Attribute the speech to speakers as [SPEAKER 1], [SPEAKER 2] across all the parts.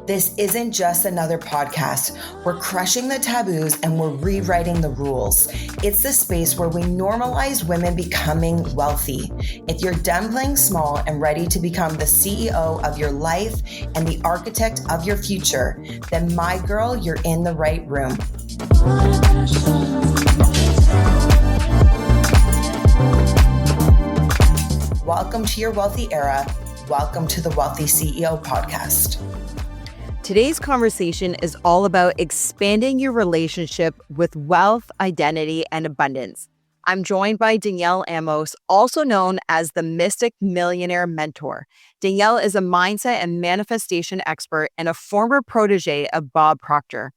[SPEAKER 1] This isn't just another podcast. We're crushing the taboos and we're rewriting the rules. It's the space where we normalize women becoming wealthy. If you're done playing small and ready to become the CEO of your life and the architect of your future, then my girl, you're in the right room. Welcome to your wealthy era. Welcome to the Wellthy CEO podcast.
[SPEAKER 2] Today's conversation is all about expanding your relationship with wealth, identity, and abundance. I'm joined by Danielle Amos, also known as the Mystic Millionaire Mentor. Danielle is a mindset and manifestation expert and a former protege of Bob Proctor.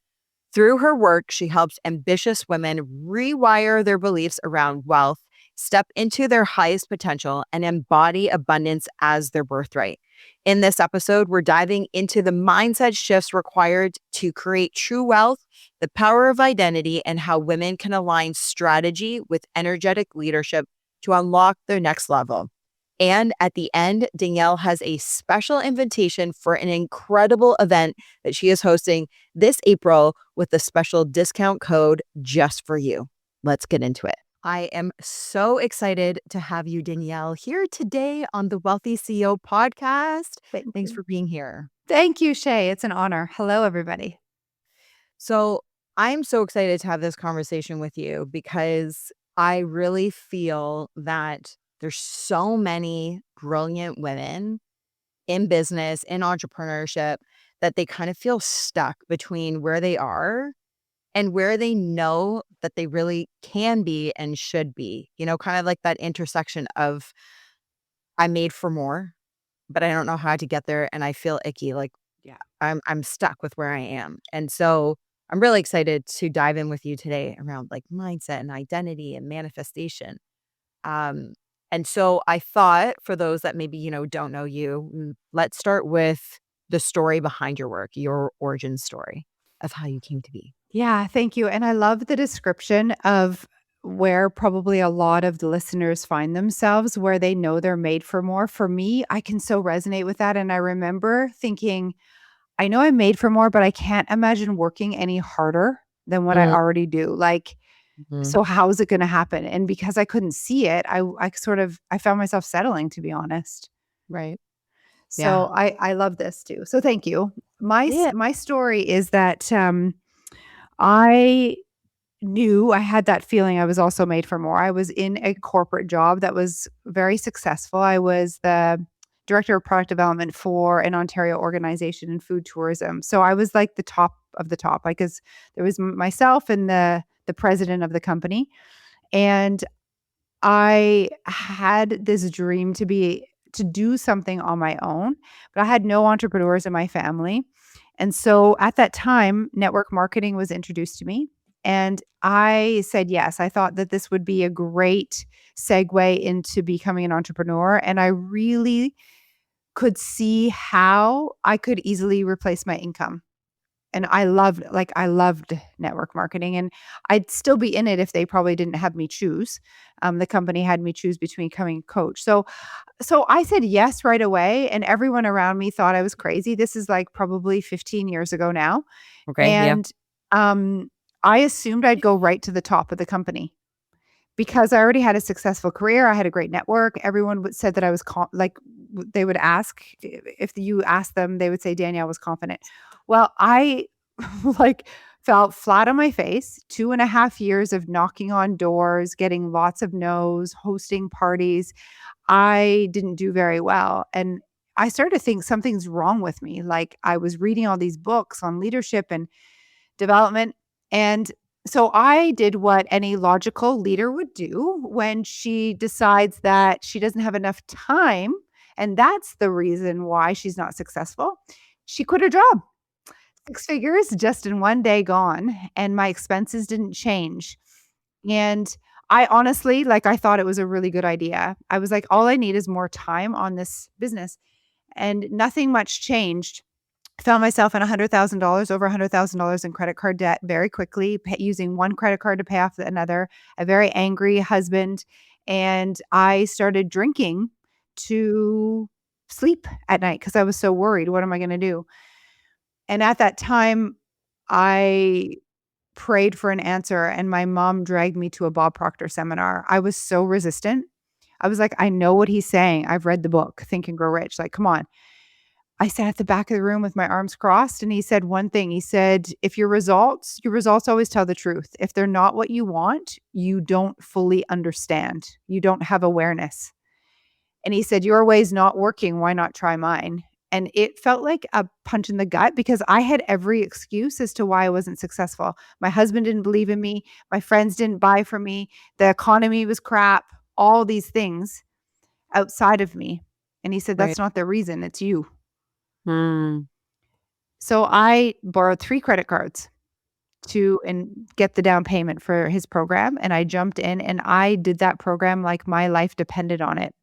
[SPEAKER 2] Through her work, she helps ambitious women rewire their beliefs around wealth, step into their highest potential, and embody abundance as their birthright. In this episode, we're diving into the mindset shifts required to create true wealth, the power of identity, and how women can align strategy with energetic leadership to unlock their next level. And at the end, Danielle has a special invitation for an incredible event that she is hosting this April with a special discount code just for you. Let's get into it. I am so excited to have you, Danielle, here today on the Wellthy CEO podcast. Thanks for being here.
[SPEAKER 3] Thank you, Shae. It's an honor. Hello, everybody.
[SPEAKER 2] So I'm so excited to have this conversation with you because I really feel that there's so many brilliant women in business, in entrepreneurship, that they kind of feel stuck between where they are and where they know that they really can be and should be, kind of like that intersection of I'm made for more, but I don't know how to get there. And I feel icky. I'm stuck with where I am. And so I'm really excited to dive in with you today around like mindset and identity and manifestation. And so I thought for those that maybe, don't know you, let's start with the story behind your work, your origin story of how you came to be.
[SPEAKER 3] Yeah, thank you. And I love the description of where probably a lot of the listeners find themselves, where they know they're made for more. For me, I can so resonate with that. And I remember thinking, I know I'm made for more, but I can't imagine working any harder than what I already do. So how is it going to happen? And because I couldn't see it, I found myself settling, to be honest.
[SPEAKER 2] Right.
[SPEAKER 3] So yeah. I love this too. So thank you. My story is that I knew I had that feeling I was also made for more. I was in a corporate job that was very successful. I was the director of product development for an Ontario organization in food tourism. So I was like the top of the top, because there was myself and the president of the company. And I had this dream to do something on my own, but I had no entrepreneurs in my family. And so at that time, network marketing was introduced to me. And I said yes. I thought that this would be a great segue into becoming an entrepreneur. And I really could see how I could easily replace my income. And I loved network marketing, and I'd still be in it if they probably didn't have me choose. The company had me choose between becoming a coach. So I said yes right away, and everyone around me thought I was crazy. This is like probably 15 years ago now.
[SPEAKER 2] Okay.
[SPEAKER 3] And I assumed I'd go right to the top of the company because I already had a successful career. I had a great network. Everyone said that I was they would ask, if you asked them, they would say Danielle was confident. Well, I fell flat on my face, 2.5 years of knocking on doors, getting lots of no's, hosting parties. I didn't do very well. And I started to think something's wrong with me. Like, I was reading all these books on leadership and development. And so I did what any logical leader would do when she decides that she doesn't have enough time, and that's the reason why she's not successful. She quit her job. 6 figures just in one day gone, and my expenses didn't change. And I honestly, I thought it was a really good idea. I was like, all I need is more time on this business, and nothing much changed. I found myself in $100,000, over $100,000 in credit card debt very quickly, using one credit card to pay off another, a very angry husband. And I started drinking to sleep at night because I was so worried. What am I going to do? And at that time, I prayed for an answer, and my mom dragged me to a Bob Proctor seminar. I was so resistant. I was like, I know what he's saying. I've read the book, Think and Grow Rich. Like, come on. I sat at the back of the room with my arms crossed, and he said one thing. He said, if your results always tell the truth. If they're not what you want, you don't fully understand. You don't have awareness. And he said, your way's not working. Why not try mine? And it felt like a punch in the gut because I had every excuse as to why I wasn't successful. My husband didn't believe in me. My friends didn't buy from me. The economy was crap, all these things outside of me. And he said,
[SPEAKER 2] Right.
[SPEAKER 3] that's not the reason. It's you.
[SPEAKER 2] Hmm.
[SPEAKER 3] So I borrowed 3 credit cards to and get the down payment for his program. And I jumped in and I did that program like my life depended on it.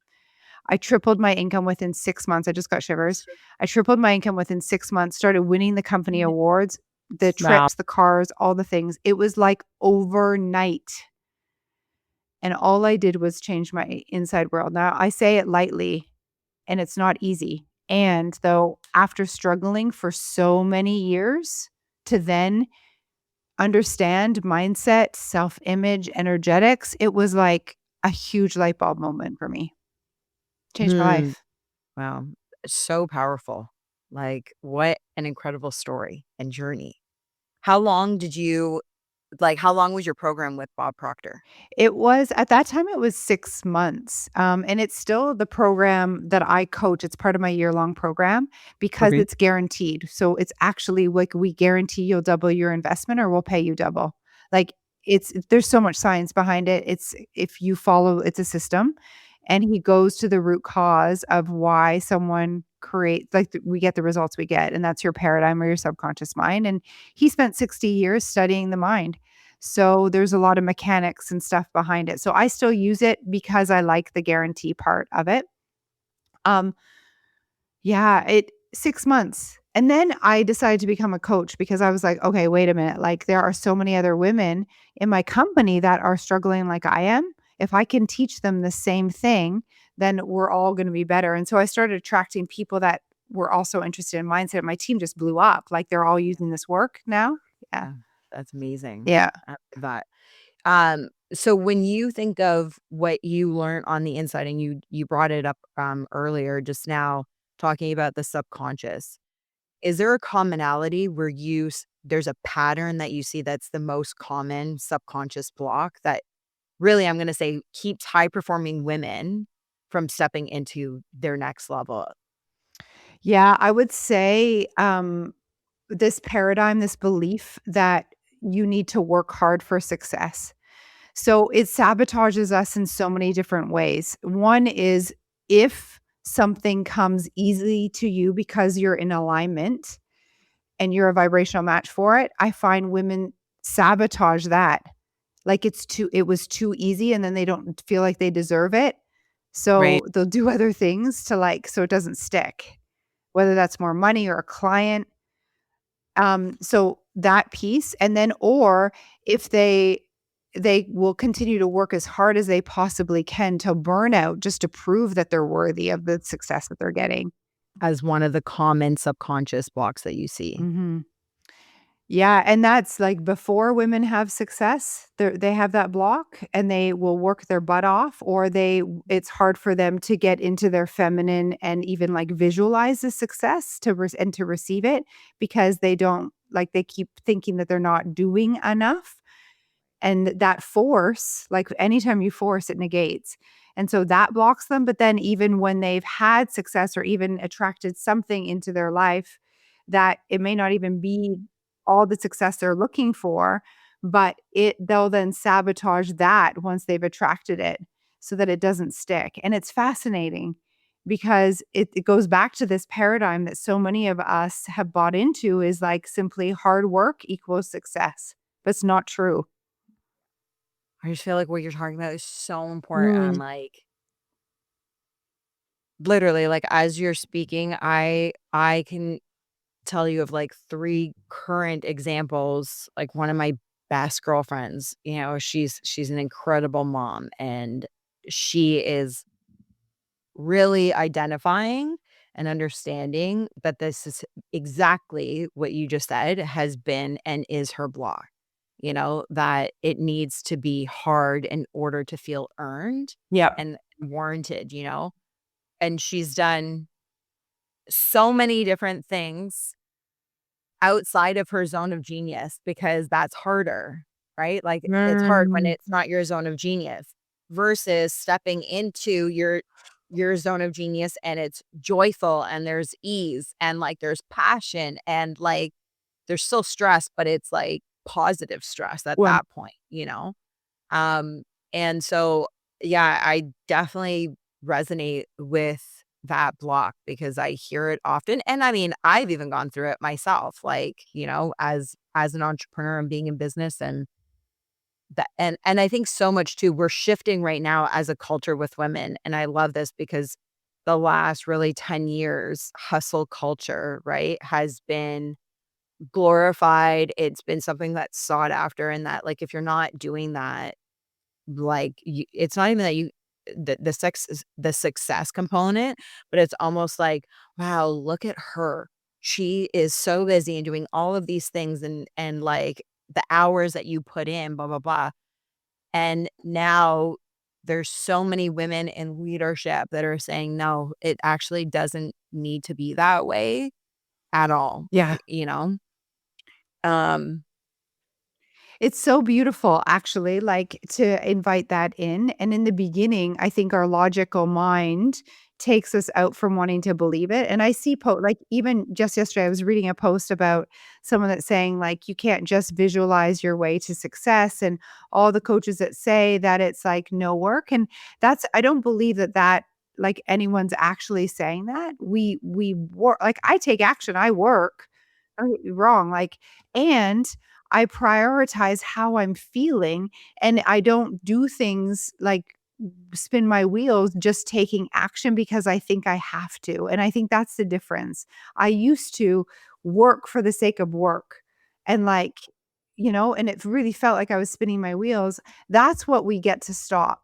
[SPEAKER 3] I tripled my income within 6 months. I just got shivers. I tripled my income within 6 months, started winning the company awards, the
[SPEAKER 2] Wow.
[SPEAKER 3] trips, the cars, all the things. It was like overnight. And all I did was change my inside world. Now, I say it lightly, and it's not easy. And though, after struggling for so many years to then understand mindset, self-image, energetics, it was like a huge light bulb moment for me. Changed my
[SPEAKER 2] Hmm.
[SPEAKER 3] life.
[SPEAKER 2] Wow. So powerful. Like, what an incredible story and journey. How long did you how long was your program with Bob Proctor?
[SPEAKER 3] It was at that time, it was 6 months, and it's still the program that I coach. It's part of my year-long program because
[SPEAKER 2] Okay.
[SPEAKER 3] it's guaranteed. So it's actually like we guarantee you'll double your investment or we'll pay you double. Like, there's so much science behind it. It's if you follow it's a system, and he goes to the root cause of why someone create like, we get the results we get, and that's your paradigm or your subconscious mind, and he spent 60 years studying the mind. So there's a lot of mechanics and stuff behind it. So I still use it because I like the guarantee part of it. Um, yeah, it 6 months. And then I decided to become a coach because I was like, okay, wait a minute. Like there are so many other women in my company that are struggling like I am. If I can teach them the same thing, then we're all going to be better. And so I started attracting people that were also interested in mindset. My team just blew up. Like they're all using this work now. Yeah.
[SPEAKER 2] Yeah, that's amazing.
[SPEAKER 3] Yeah.
[SPEAKER 2] I love that. So when you think of what you learned on the inside, and you brought it up earlier just now, talking about the subconscious, is there a commonality where there's a pattern that you see that's the most common subconscious block that really, I'm going to say, keeps high performing women from stepping into their next level?
[SPEAKER 3] Yeah, I would say, this paradigm, this belief that you need to work hard for success. So it sabotages us in so many different ways. One is if something comes easily to you because you're in alignment and you're a vibrational match for it, I find women sabotage that. Like it was too easy and then they don't feel like they deserve it.
[SPEAKER 2] Right.
[SPEAKER 3] So they'll do other things to so it doesn't stick, whether that's more money or a client. So that piece, and then or if they will continue to work as hard as they possibly can till burnout just to prove that they're worthy of the success that they're getting.
[SPEAKER 2] As one of the common subconscious blocks that you see.
[SPEAKER 3] Mhm. Yeah, and that's like before women have success, they have that block and they will work their butt off or it's hard for them to get into their feminine and even like visualize the success and to receive it because they don't like they keep thinking that they're not doing enough. And that force, like anytime you force, it negates. And so that blocks them. But then even when they've had success or even attracted something into their life, that it may not even be all the success they're looking for, but they'll then sabotage that once they've attracted it so that it doesn't stick. And it's fascinating because it goes back to this paradigm that so many of us have bought into is like simply hard work equals success. But it's not true.
[SPEAKER 2] I just feel like what you're talking about is so important. I'm
[SPEAKER 3] Mm.
[SPEAKER 2] like, literally, like as you're speaking, I can tell you of like 3 current examples. Like one of my best girlfriends, she's an incredible mom, and she is really identifying and understanding that this is exactly what you just said has been and is her block. That it needs to be hard in order to feel earned
[SPEAKER 3] Yeah.
[SPEAKER 2] and warranted, and she's done so many different things outside of her zone of genius because that's harder, right? Like it's hard when
[SPEAKER 3] Mm.
[SPEAKER 2] it's not your zone of genius versus stepping into your zone of genius and it's joyful and there's ease and like there's passion and like there's still stress, but it's like positive stress at
[SPEAKER 3] Well,
[SPEAKER 2] that point. Um, and so, yeah, I definitely resonate with that block because I hear it often. And I mean, I've even gone through it myself, like, as an entrepreneur and being in business and that and I think so much too, we're shifting right now as a culture with women. And I love this because the last really 10 years, hustle culture, right, has been glorified. It's been something that's sought after and that like if you're not doing that, like, it's not even that the success component, but it's almost like, "Wow, look at her. She is so busy and doing all of these things and, like, the hours that you put in, blah, blah, blah." And now there's so many women in leadership that are saying, "No, it actually doesn't need to be that way at all."
[SPEAKER 3] yeah.
[SPEAKER 2] You know? Um,
[SPEAKER 3] It's so beautiful, actually, like to invite that in. And in the beginning, I think our logical mind takes us out from wanting to believe it. And I see, like, even just yesterday, I was reading a post about someone that's saying, like, you can't just visualize your way to success. And all the coaches that say that it's like no work. And I don't believe that like anyone's actually saying that. We work, like, I take action, I work. Don't get me wrong. Like, and I prioritize how I'm feeling, and I don't do things like spin my wheels just taking action because I think I have to, and I think that's the difference. I used to work for the sake of work and, like, and it really felt like I was spinning my wheels. That's what we get to stop.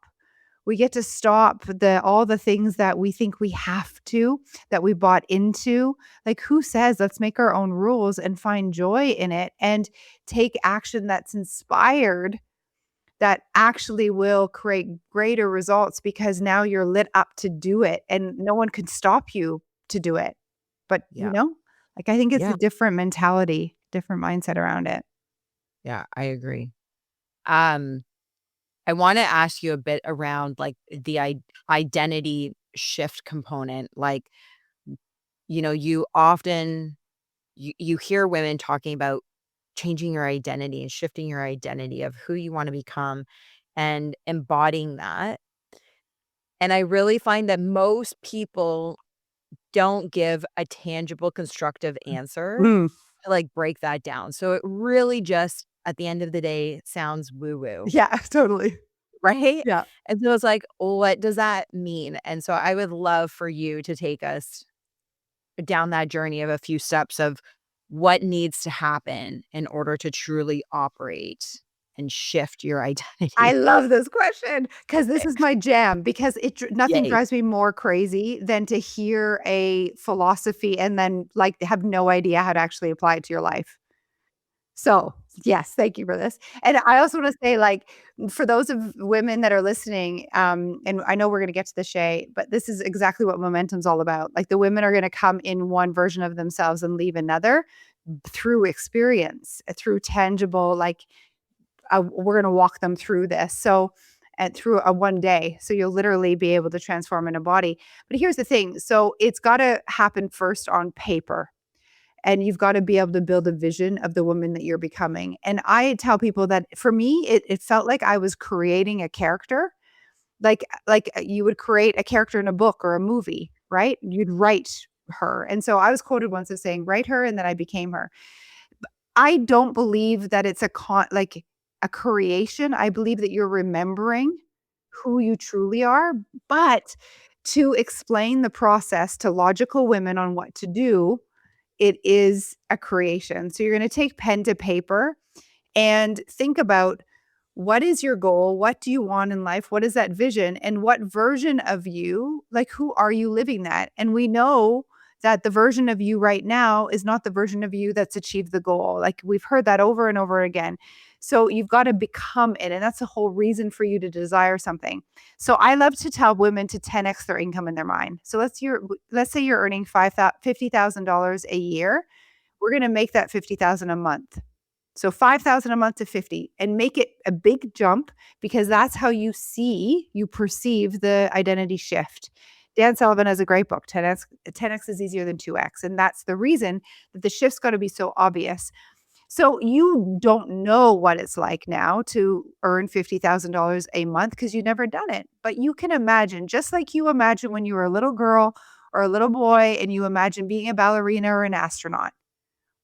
[SPEAKER 3] We get to stop all the things that we think we have to, that we bought into. Like, who says, "Let's make our own rules and find joy in it and take action that's inspired, that actually will create greater results because now you're lit up to do it and no one can stop you to do it." But,
[SPEAKER 2] yeah.
[SPEAKER 3] like, I think it's
[SPEAKER 2] Yeah.
[SPEAKER 3] a different mentality, different mindset around it.
[SPEAKER 2] Yeah, I agree. Um I wanna ask you a bit around, like, the identity shift component, like, you often you hear women talking about changing your identity and shifting your identity of who you wanna become and embodying that, and I really find that most people don't give a tangible, constructive answer
[SPEAKER 3] Mm.
[SPEAKER 2] to, like, break that down, so it really just, at the end of the day, sounds woo-woo.
[SPEAKER 3] Yeah, totally.
[SPEAKER 2] Right?
[SPEAKER 3] Yeah.
[SPEAKER 2] And so it's like, what does that mean? And so I would love for you to take us down that journey of a few steps of what needs to happen in order to truly operate and shift your
[SPEAKER 3] I
[SPEAKER 2] identity.
[SPEAKER 3] love this question because this is my jam because nothing
[SPEAKER 2] Yay.
[SPEAKER 3] drives me more crazy than to hear a philosophy and then, like, have no idea how to actually apply it to your life. So, yes, thank you for this. And I also wanna say, like, for those of women that are listening, and I know we're gonna get to the Shae, but this is exactly what momentum's all about. Like, the women are gonna come in one version of themselves and leave another through experience, through tangible, like, we're gonna walk them through this. So, and through a one day. So you'll literally be able to transform in a body. But here's the thing. So it's gotta happen first on paper. And you've got to be able to build a vision of the woman that you're becoming. And I tell people that for me, it felt like I was creating a character, like you would create a character in a book or a movie, right? You'd write her. And so I was quoted once as saying, "Write her," and then I became her. I don't believe that it's like a creation. I believe that you're remembering who you truly are, but to explain the process to logical women on what to do, it is a creation. So you're gonna take pen to paper and think about, what is your goal? What do you want in life? What is that vision? And what version of you, like, who are you living that? And we know that the version of you right now is not the version of you that's achieved the goal. Like we've heard that over and over again. So you've got to become it. And that's the whole reason for you to desire something. So I love to tell women to 10x their income in their mind. So let's say you're earning $50,000 a year. We're going to make that 50,000 a month. So 5,000 a month to 50 and make it a big jump because that's how you perceive the identity shift. Dan Sullivan has a great book, 10X is easier than 2X. And that's the reason that the shift's got to be so obvious. So you don't know what it's like now to earn $50,000 a month because you've never done it. But you can imagine, just like you imagine when you were a little girl or a little boy and you imagine being a ballerina or an astronaut.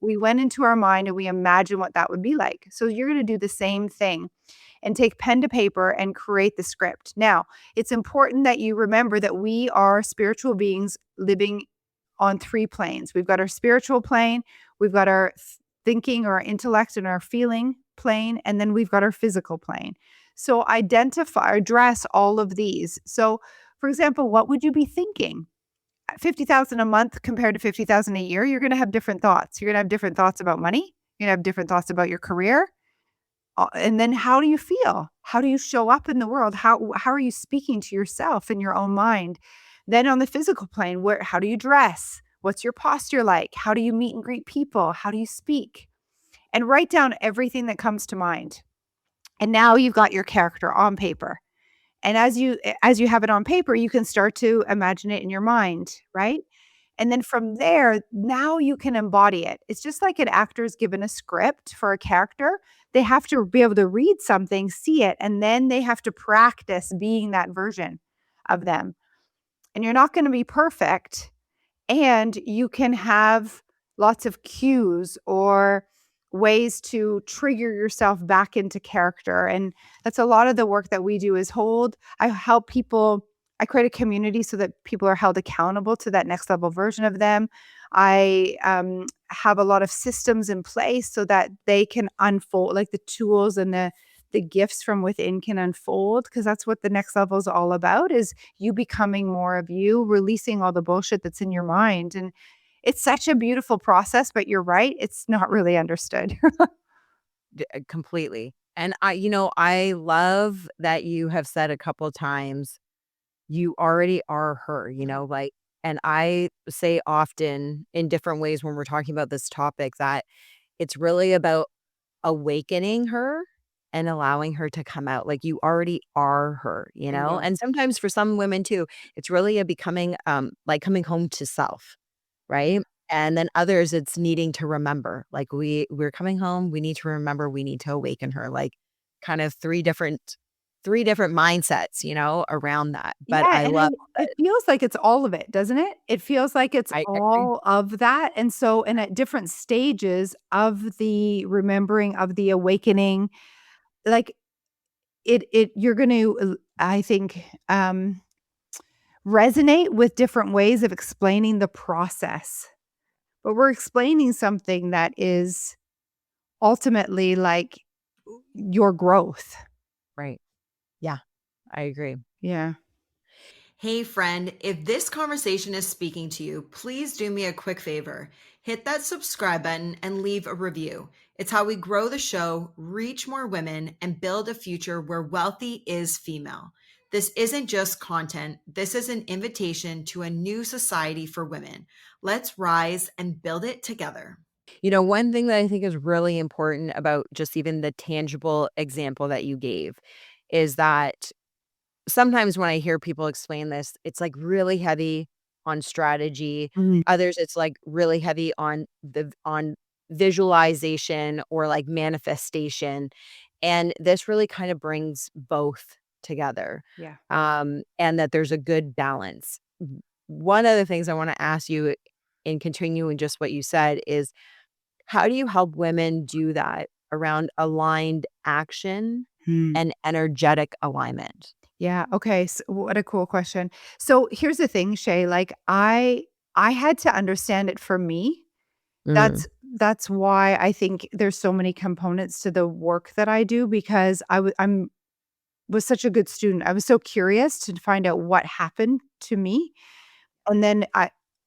[SPEAKER 3] We went into our mind and we imagined what that would be like. So you're going to do the same thing and take pen to paper and create the script. Now, it's important that you remember that we are spiritual beings living on 3 planes. We've got our spiritual plane, we've got our thinking or our intellect and our feeling plane, and then we've got our physical plane. So address all of these. So, for example, what would you be thinking? 50,000 a month compared to 50,000 a year, you're going to have different thoughts. You're going to have different thoughts about money. You're going to have different thoughts about your career. And then how do you feel? How do you show up in the world? How are you speaking to yourself in your own mind? Then on the physical plane, how do you dress? What's your posture like? How do you meet and greet people? How do you speak? And write down everything that comes to mind. And now you've got your character on paper. And as you have it on paper, you can start to imagine it in your mind, right? And then from there, now you can embody it. It's just like an actor is given a script for a character. They have to be able to read something, see it, and then they have to practice being that version of them. And you're not going to be perfect. And you can have lots of cues or ways to trigger yourself back into character. And that's a lot of the work that we do is I help people, I create a community so that people are held accountable to that next level version of them. I have a lot of systems in place so that they can unfold, like the tools and the gifts from within can unfold, because that's what the next level is all about, is you becoming more of you, releasing all the bullshit that's in your mind. And it's such a beautiful process, but you're right, it's not really understood.
[SPEAKER 2] Completely. And I love that you have said a couple times, you already are her, like, and I say often in different ways when we're talking about this topic that it's really about awakening her and allowing her to come out. Like you already are her,
[SPEAKER 3] Yeah.
[SPEAKER 2] and sometimes for some women too, it's really a becoming, like coming home to self. Right. And then others, it's needing to remember, like we're coming home. We need to remember, we need to awaken her, like kind of three different mindsets, around that. But
[SPEAKER 3] Yeah,
[SPEAKER 2] I
[SPEAKER 3] and
[SPEAKER 2] love
[SPEAKER 3] it feels like it's all of it, doesn't it? It feels like it's
[SPEAKER 2] I agree.
[SPEAKER 3] all of that, and so and at different stages of the remembering, of the awakening, like, you're gonna, I think, resonate with different ways of explaining the process, but we're explaining something that is ultimately, like, your growth.
[SPEAKER 2] Right. Yeah, I agree.
[SPEAKER 3] Yeah.
[SPEAKER 1] Hey, friend, if this conversation is speaking to you, please do me a quick favor. Hit that subscribe button and leave a review. It's how we grow the show, reach more women, and build a future where wealthy is female. This isn't just content, this is an invitation to a new society for women. Let's rise and build it together.
[SPEAKER 2] One thing that I think is really important about just even the tangible example that you gave is that sometimes when I hear people explain this, it's like really heavy on strategy.
[SPEAKER 3] Mhm.
[SPEAKER 2] Others, it's like really heavy on visualization or like manifestation. And this really kind of brings both together.
[SPEAKER 3] Yeah.
[SPEAKER 2] And that there's a good balance. One of the things I want to ask you in continuing just what you said is, how do you help women do that around aligned action
[SPEAKER 3] Hmm.
[SPEAKER 2] and energetic alignment?
[SPEAKER 3] Yeah, okay, what a cool question. So, here's the thing, Shay, like, I had to understand it for me.
[SPEAKER 2] Mm,
[SPEAKER 3] That's that's why I think there's so many components to the work that I do, because I'm was such a good student. I was so curious to find out what happened to me, and then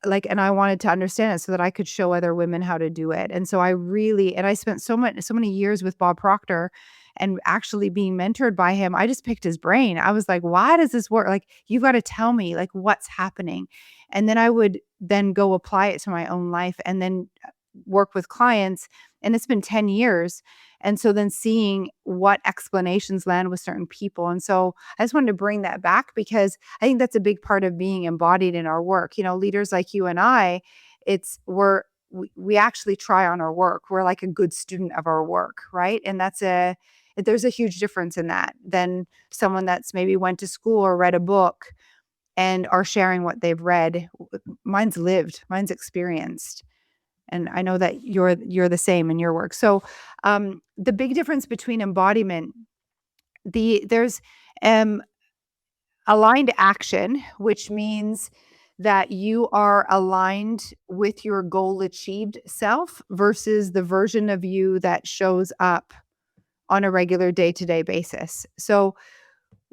[SPEAKER 3] and I wanted to understand it so that I could show other women how to do it. And so I spent so many years with Bob Proctor and actually being mentored by him. I just picked his brain. I was like, why does this work? Like, you've got to tell me like what's happening. And then I would then go apply it to my own life and then work with clients. And it's been 10 years. And so then seeing what explanations land with certain people. And so I just wanted to bring that back because I think that's a big part of being embodied in our work. Leaders like you and I, we actually try on our work. We're like a good student of our work, right? And there's a huge difference in that than someone that's maybe went to school or read a book and are sharing what they've read. Mine's lived, mine's experienced. And I know that you're the same in your work. So the big difference between embodiment, there's aligned action, which means that you are aligned with your goal achieved self versus the version of you that shows up on a regular day-to-day basis. So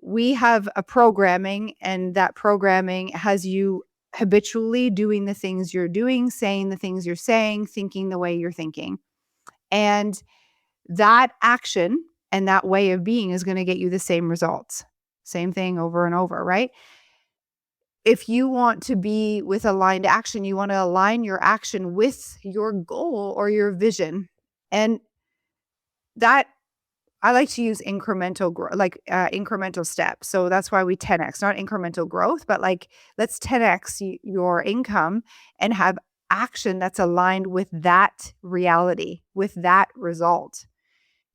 [SPEAKER 3] we have a programming, and that programming has you habitually doing the things you're doing, saying the things you're saying, thinking the way you're thinking. And that action and that way of being is going to get you the same results. Same thing over and over, right? If you want to be with aligned action, you want to align your action with your goal or your vision. And that I like to use incremental incremental steps. So that's why we 10x, not incremental growth, but like let's 10x your income and have action that's aligned with that reality, with that result.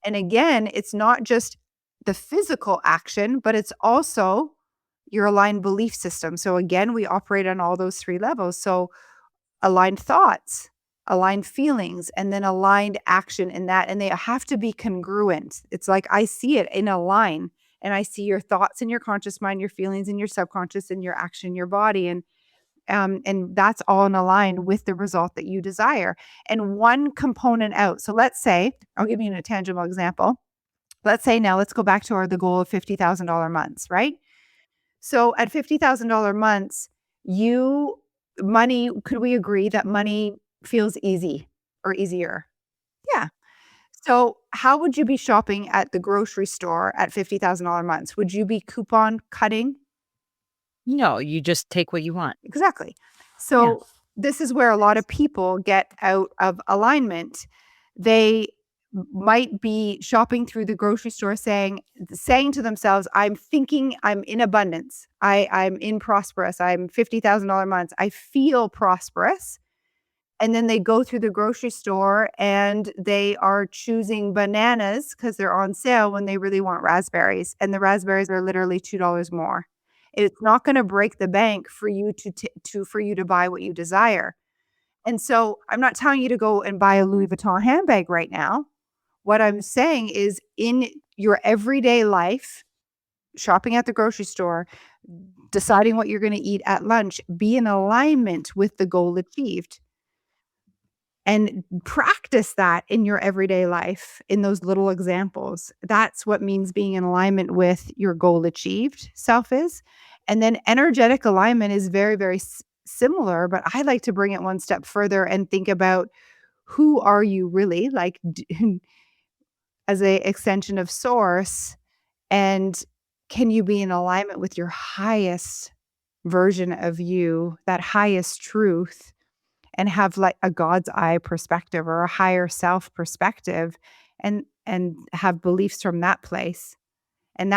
[SPEAKER 3] And again, it's not just the physical action, but it's also your aligned belief system. So again, we operate on all those three levels. So aligned thoughts, aligned feelings, and then aligned action in that. And they have to be congruent. It's like I see it in a line, and I see your thoughts in your conscious mind, your feelings in your subconscious, and your action in your body. And that's all in aligned with the result that you desire. And one component out. So let's say, I'll give you a tangible example. Let's say now, let's go back to the goal of $50,000 months, right? So at $50,000 months, could we agree that money feels easy or easier? Yeah. So how would you be shopping at the grocery store at $50,000 months? Would you be coupon cutting?
[SPEAKER 2] No, you just take what you want.
[SPEAKER 3] Exactly. So this is where a lot of people get out of alignment. They might be shopping through the grocery store saying to themselves, I'm thinking I'm in abundance. I'm in prosperous. I'm $50,000 months. I feel prosperous. And then they go through the grocery store and they are choosing bananas because they're on sale when they really want raspberries. And the raspberries are literally $2 more. It's not going to break the bank for you to buy what you desire. And so I'm not telling you to go and buy a Louis Vuitton handbag right now. What I'm saying is in your everyday life, shopping at the grocery store, deciding what you're going to eat at lunch, be in alignment with the goal achieved. And practice that in your everyday life in those little examples. That's what means being in alignment with your goal achieved self is. And then energetic alignment is very, very similar, but I like to bring it one step further and think about who are you really, like as an extension of source, and can you be in alignment with your highest version of you, that highest truth, and have like a God's eye perspective or a higher self perspective, and have beliefs from that place. And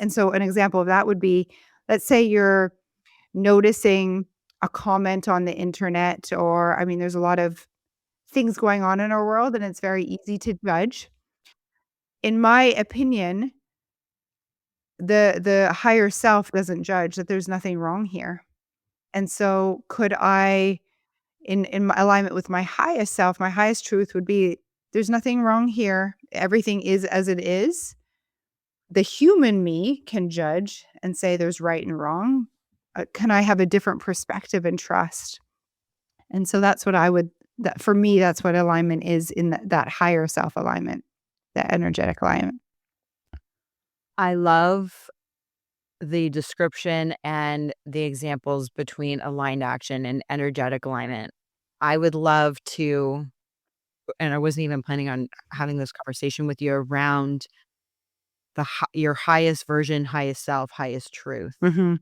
[SPEAKER 3] so an example of that would be, let's say you're noticing a comment on the internet, or there's a lot of things going on in our world and it's very easy to judge. In my opinion, the higher self doesn't judge, that there's nothing wrong here. And so could I, in my alignment with my highest self, my highest truth would be, there's nothing wrong here. Everything is as it is. The human me can judge and say there's right and wrong. Can I have a different perspective and trust? And so that's what for me, that's what alignment is, in that higher self alignment, that energetic alignment.
[SPEAKER 2] I love the description and the examples between aligned action and energetic alignment. I would love to, and I wasn't even planning on having this conversation with you around your highest version, highest self, highest truth.
[SPEAKER 3] Mm-hmm.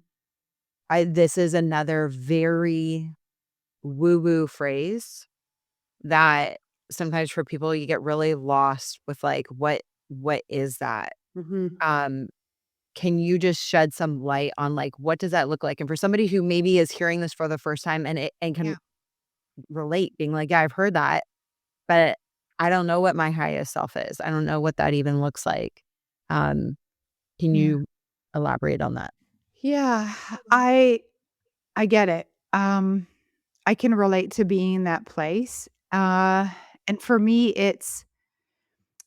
[SPEAKER 2] This is another very woo-woo phrase that sometimes for people you get really lost with, like, what is that?
[SPEAKER 3] Mm-hmm.
[SPEAKER 2] Can you just shed some light on, like, what does that look like? And for somebody who maybe is hearing this for the first time and can relate, being like, yeah, I've heard that, but I don't know what my highest self is. I don't know what that even looks like. Can
[SPEAKER 3] Yeah.
[SPEAKER 2] you elaborate on that?
[SPEAKER 3] Yeah, I get it. I can relate to being in that place. And for me, it's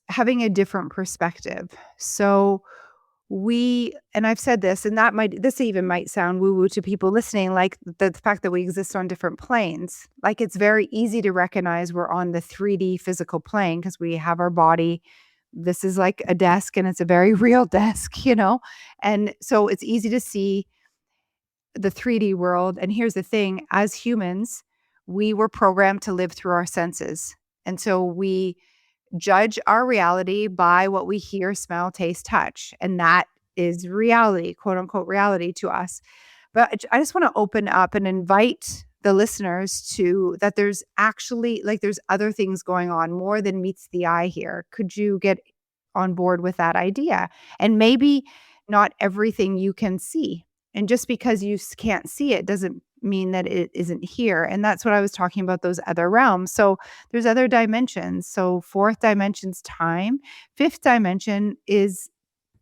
[SPEAKER 3] having a different perspective. So and I've said this, and this even might sound woo woo to people listening, like the fact that we exist on different planes. Like it's very easy to recognize we're on the 3D physical plane because we have our body. This is like a desk and it's a very real desk, And so it's easy to see the 3D world. And here's the thing, as humans, we were programmed to live through our senses. And so we judge our reality by what we hear, smell, taste, touch. And that is reality, quote unquote, reality to us. But I just want to open up and invite the listeners to that there's actually there's other things going on more than meets the eye here. Could you get on board with that idea? And maybe not everything you can see. And just because you can't see it doesn't mean that it isn't here. And that's what I was talking about, those other realms. So there's other dimensions. So fourth dimension's time. Fifth dimension is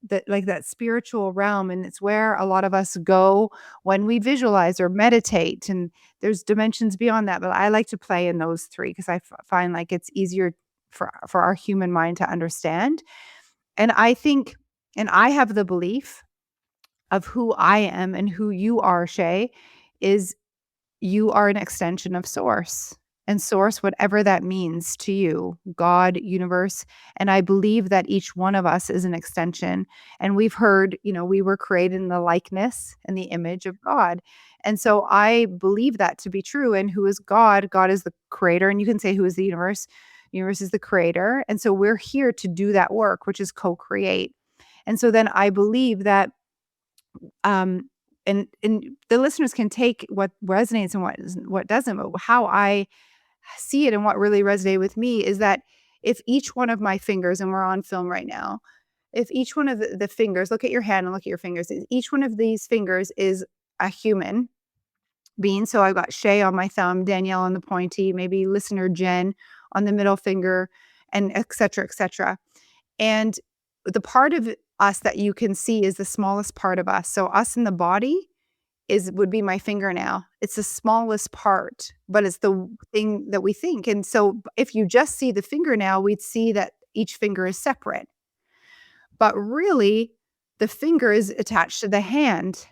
[SPEAKER 3] that spiritual realm. And it's where a lot of us go when we visualize or meditate. And there's dimensions beyond that. But I like to play in those three because I find like it's easier for our human mind to understand. And I think, and I have the belief of who I am and who you are, Shae, is you are an extension of source. And source, whatever that means to you, God, universe. And I believe that each one of us is an extension. And we've heard, we were created in the likeness and the image of God. And so I believe that to be true. And who is God? God is the creator. And you can say, who is the universe? Universe is the creator. And so we're here to do that work, which is co-create. And so then I believe that and the listeners can take what resonates and what doesn't, but how I see it and what really resonated with me is that if each one of my fingers, and we're on film right now, if each one of the fingers, look at your hand and look at your fingers, each one of these fingers is a human being. So I've got Shae on my thumb, Danielle on the pointy, maybe listener Jen on the middle finger, and et cetera, et cetera. And the part of us that you can see is the smallest part of us. So us in the body would be my fingernail. It's the smallest part, but it's the thing that we think. And so if you just see the fingernail, we'd see that each finger is separate. But really, the finger is attached to the hand.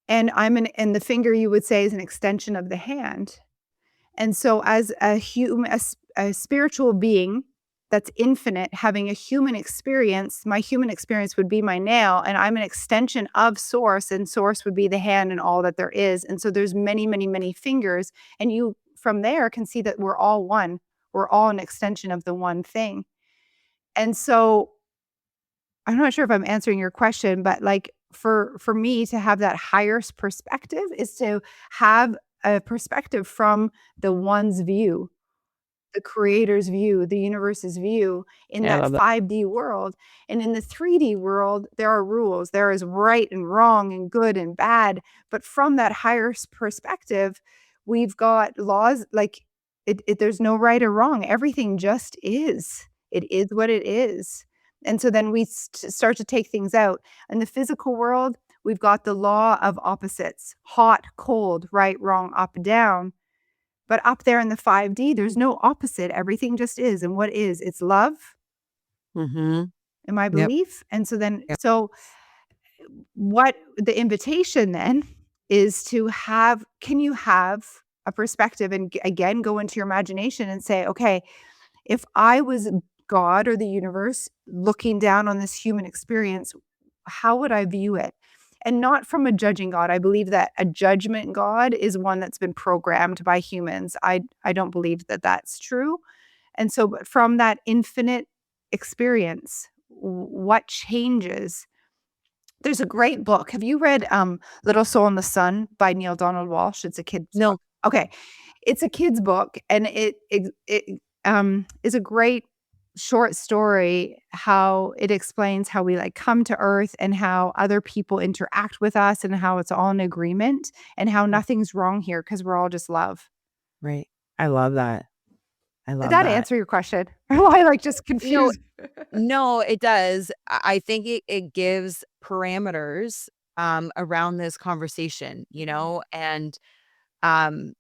[SPEAKER 3] And and the finger, you would say, is an extension of the hand. And so as a spiritual being that's infinite, having a human experience, my human experience would be my nail, and I'm an extension of source, and source would be the hand and all that there is. And so there's many, many, many fingers, and you from there can see that we're all one. We're all an extension of the one thing. And so I'm not sure if I'm answering your question, but like for me to have that higher perspective is to have a perspective from the one's view, the creator's view, the universe's view in
[SPEAKER 2] Yeah, I
[SPEAKER 3] that
[SPEAKER 2] love that.
[SPEAKER 3] 5D world. And in the 3D world, there are rules. There is right and wrong and good and bad. But from that higher perspective, we've got laws like there's no right or wrong. Everything just is. It is what it is. And so then we start to take things out. In the physical world, we've got the law of opposites: hot, cold, right, wrong, up, down. But up there in the 5D, there's no opposite. Everything just is. And what is? It's love,
[SPEAKER 2] Mm-hmm.
[SPEAKER 3] in my
[SPEAKER 2] Yep.
[SPEAKER 3] belief. And so then,
[SPEAKER 2] Yep.
[SPEAKER 3] so what the invitation then is to have, can you have a perspective and again, go into your imagination and say, okay, if I was God or the universe looking down on this human experience, how would I view it? and not from a judging God. I believe that a judgment God is one that's been programmed by humans. I don't believe that that's true. And so, but from that infinite experience, what changes? There's a great book. Have you read Little Soul in the Sun by Neil Donald Walsh? It's a kid's book.
[SPEAKER 2] No.
[SPEAKER 3] Okay. It's a kid's book, and it is a great short story, how it explains how we like come to earth and how other people interact with us and how it's all in agreement and how nothing's wrong here because we're all just love.
[SPEAKER 2] Right. I love that. I
[SPEAKER 3] Did
[SPEAKER 2] love
[SPEAKER 3] that
[SPEAKER 2] that.
[SPEAKER 3] answer your question? Or am I like just
[SPEAKER 2] No,
[SPEAKER 3] confused?
[SPEAKER 2] no, it does. I think it gives parameters around this conversation, and um